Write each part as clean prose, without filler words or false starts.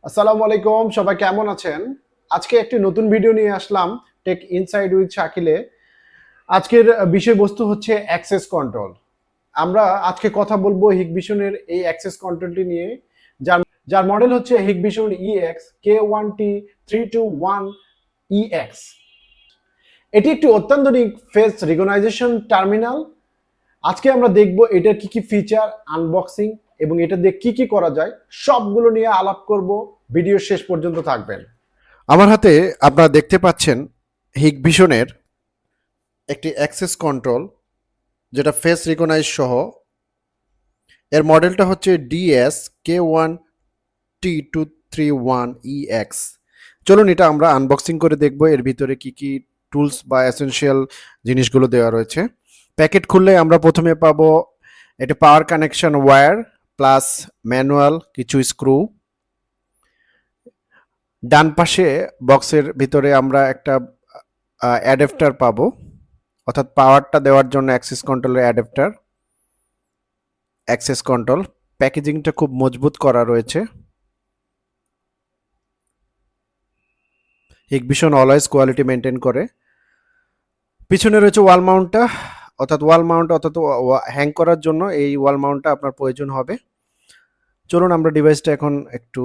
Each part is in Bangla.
আসসালামু আলাইকুম, সবাই কেমন আছেন? আজকে একটি নতুন ভিডিও নিয়ে আসলাম টেক ইনসাইড উইথ শাকিলে। আজকের বিষয়বস্তু হচ্ছে অ্যাক্সেস কন্ট্রোল। আমরা আজকে কথা বলবো হিগবিশনের এই অ্যাক্সেস কন্ট্রোলটি নিয়ে, যার যার মডেল হচ্ছে হিগবিশন ইএক্স K1T321EX। এটি একটি অত্যাধুনিক ফেস রিকগনাইজেশন টার্মিনাল। আজকে আমরা দেখব এটার কি কি ফিচার, আনবক্সিং এবং এটা দিয়ে কি কি করা যায় সবগুলো নিয়ে আলাপ করব। ভিডিও শেষ পর্যন্ত থাকবেন। আমার হাতে আপনারা দেখতে পাচ্ছেন হিগভিশনের একটি অ্যাক্সেস কন্ট্রোল, যেটা ফেস রিকগনাইজ সহ। এর মডেলটা হচ্ছে DS K1T231EX। চলুন এটা আমরা আনবক্সিং করে দেখব এর ভিতরে কি কি টুলস বা এসেনশিয়াল জিনিসগুলো দেওয়া রয়েছে। প্যাকেট খুললে আমরা প্রথমে পাবো এটা পাওয়ার কানেকশন ওয়্যার প্লাস ম্যানুয়াল, কিছু স্ক্রু। ডান পাশে বক্সের ভিতরে আমরা একটা অ্যাডাপ্টার পাবো, অর্থাৎ পাওয়ারটা দেওয়ার জন্য অ্যাক্সেস কন্ট্রোলের অ্যাডাপ্টার। অ্যাক্সেস কন্ট্রোল প্যাকেজিংটা খুব মজবুত করা রয়েছে। হিগভিশন অলওয়েজ কোয়ালিটি মেনটেন করে। পিছনে রয়েছে ওয়াল মাউন্টটা, অর্থাৎ হ্যাং করার জন্য এই ওয়াল মাউন্টটা আপনার প্রয়োজন হবে। চলুন আমরা ডিভাইসটা এখন একটু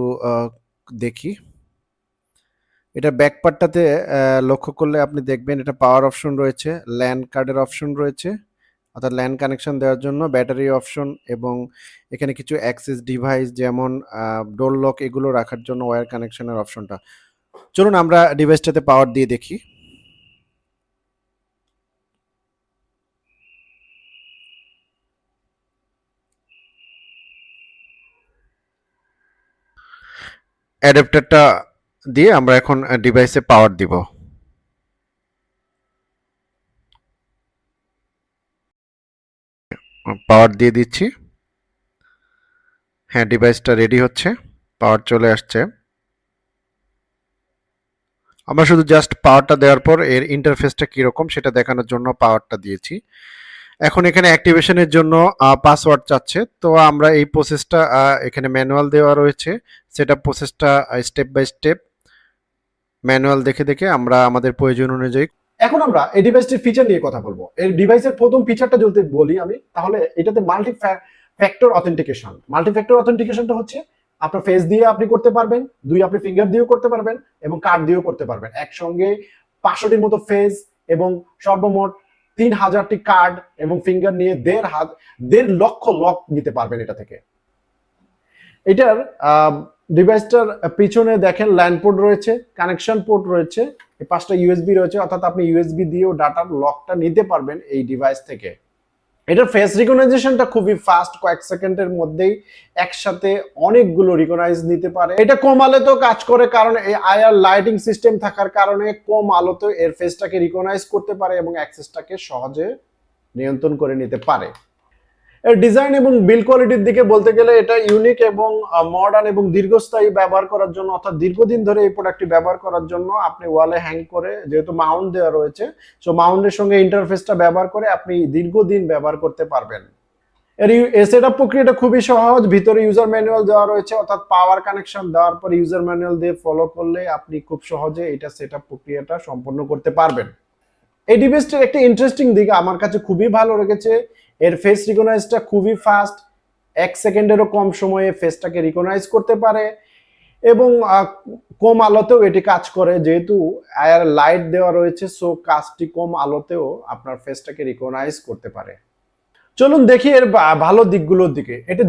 দেখি। এটা ব্যাক পার্টটাতে লক্ষ্য করলে আপনি দেখবেন এটা পাওয়ার অপশন রয়েছে, ল্যান কার্ডের অপশন রয়েছে, অর্থাৎ ল্যান কানেকশন দেওয়ার জন্য ব্যাটারি অপশন, এবং এখানে কিছু অ্যাক্সেস ডিভাইস যেমন ডোর লক এগুলো রাখার জন্য ওয়্যার কানেকশনের অপশনটা। চলুন আমরা ডিভাইসটাতে পাওয়ার দিয়ে দেখি। অ্যাডাপ্টারটা দিয়ে আমরা এখন ডিভাইসে পাওয়ার দিব। পাওয়ার দিয়ে দিচ্ছি। হ্যাঁ, ডিভাইসটা রেডি হচ্ছে, পাওয়ার চলে আসছে। আমরা শুধু জাস্ট পাওয়ারটা দেওয়ার পর এর ইন্টারফেসটা কীরকম সেটা দেখানোর জন্য পাওয়ারটা দিয়েছি। এখন এখানে অ্যাক্টিভেশনের জন্য পাসওয়ার্ড চাচ্ছে, তো আমরা এই প্রসেসটা এখানে ম্যানুয়াল দেওয়া রয়েছে, সেটা প্রসেসটা স্টেপ বাই স্টেপ ম্যানুয়াল দেখে দেখে আমরা আমাদের প্রয়োজন অনুযায়ী। এখন আমরা এই ডিভাইসটির ফিচার নিয়ে কথা বলবো। এই ডিভাইসের প্রথম ফিচারটা যদি বলি আমি, তাহলে এটাতে মাল্টি ফ্যাক্টর অথেন্টিকেশনটা হচ্ছে আপনার ফেস দিয়ে আপনি করতে পারবেন, আপনি ফিঙ্গার দিয়েও করতে পারবেন এবং কার্ড দিয়েও করতে পারবেন। একসঙ্গে 500টির মতো ফেস এবং সর্বমোট 3000টি কার্ড এবং ফিঙ্গার নিয়ে 1.5 লক্ষ লক নিতে পারবেন এটা থেকে। এটার ডিভাইসটার পিছনে দেখেন ল্যান্ড পোর্ট রয়েছে, কানেকশন পোর্ট রয়েছে, 5টা ইউএসবি রয়েছে, অর্থাৎ আপনি ইউএসবি দিয়েও ডাটার লকটা নিতে পারবেন এই ডিভাইস থেকে। এটার ফেস রিকগনাইজেশনটা খুবই ফাস্ট, কয়েক সেকেন্ডের মধ্যেই একসাথে অনেকগুলো রিকগনাইজ নিতে পারে। এটা কম আলোতেও কাজ করে, কারণ এই আইআর লাইটিং সিস্টেম থাকার কারণে কম আলোতে এর ফেসটাকে রিকগনাইজ করতে পারে এবং অ্যাক্সেসটাকে সহজে নিয়ন্ত্রণ করে নিতে পারে। এর ডিজাইন এবং বিল্ড কোয়ালিটির দিকে বলতে গেলে এটা ইউনিক এবং মডার্ন এবং দীর্ঘস্থায়ী ব্যবহার করার জন্য, অর্থাৎ দীর্ঘদিন ধরে এই প্রোডাক্টটি ব্যবহার করার জন্য আপনি ওয়ালে হ্যাং করে, যেহেতু মাউন্ট দেওয়া রয়েছে, সো মাউন্টের সঙ্গে ইন্টারফেসটা ব্যবহার করে আপনি দীর্ঘদিন ব্যবহার করতে পারবেন। এর সেটআপ প্রক্রিয়াটা খুবই সহজ। ভিতরে ইউজার ম্যানুয়াল দেওয়া রয়েছে, অর্থাৎ পাওয়ার কানেকশন দেওয়ার পর ইউজার ম্যানুয়াল দিয়ে ফলো করলে আপনি খুব সহজে এটা সেটআপ প্রক্রিয়াটা সম্পন্ন করতে পারবেন। এই ডিভাইসটার একটা ইন্টারেস্টিং দিক আমার কাছে খুবই ভালো লেগেছে, এর ফেস রিকগনাইজটা খুবই ফাস্ট, 1 সেকেন্ডেরও কম সময়ে ফেসটাকে রিকগনাইজ করতে পারে এবং কম আলোতেও এটি কাজ করে, যেহেতু আয়ার লাইট দেওয়া রয়েছে, সো কাজটি কম আলোতেও আপনার ফেসটাকে রিকগনাইজ করতে পারে। চলুন দেখি এর ভালো দিকগুলোর দিকে। এটা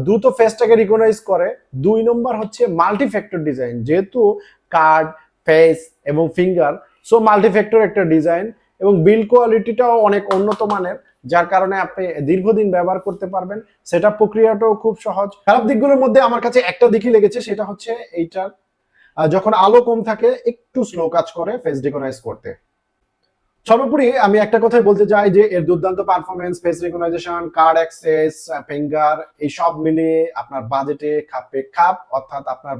দ্রুত ফেসটাকে রিকগনাইজ করে। 2 নম্বর হচ্ছে মাল্টি ফ্যাক্টর ডিজাইন, যেহেতু কার্ড, ফেস এবং ফিঙ্গার, সো মাল্টি ফ্যাক্টর একটা ডিজাইন এবং বিল্ড কোয়ালিটিটাও অনেক উন্নত মানের, যার কারণে আপনি দীর্ঘদিন ব্যবহার করতে পারবেন। সেটআপ প্রক্রিয়াটাও খুব সহজ। খারাপ দিকগুলোর মধ্যে আমার কাছে একটা দিকই লেগেছে, সেটা হচ্ছে এইটার যখন আলো কম থাকে একটু স্লো কাজ করে ফেস রিকগনাইজ করতে। সর্বোপরি আমি একটা কথাই বলতে চাই যে এর দুর্দান্ত performance, face recognition, card access, finger, এই সব মিলিয়ে আপনার বাজেটে খাপ, অর্থাৎ আপনার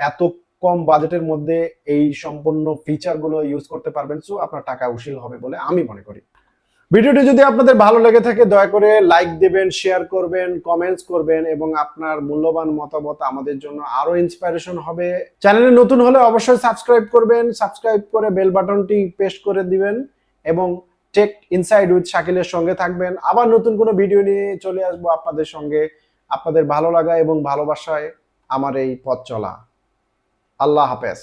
এত কম বাজেটের মধ্যে এই সম্পূর্ণ ফিচারগুলো ইউজ করতে পারবেন, সো আপনার টাকা উসিল হবে বলে আমি মনে করি। ভিডিওটি যদি আপনাদের ভালো লেগে থাকে দয়া করে লাইক দিবেন, শেয়ার করবেন, কমেন্টস করবেন এবং আপনার মূল্যবান মতামত আমাদের জন্য আরো ইন্সপিরেশন হবে। চ্যানেলে নতুন হলে অবশ্যই সাবস্ক্রাইব করবেন, সাবস্ক্রাইব করে বেল বাটনটি প্রেস করে দিবেন এবং টেক ইনসাইড উইথ শাকিলের সঙ্গে থাকবেন। আবার নতুন কোনো ভিডিও নিয়ে চলে আসবো আপনাদের সঙ্গে। আপনাদের ভালো লাগা এবং ভালোবাসায় আমার এই পথ চলা। আল্লাহ হাফেজ।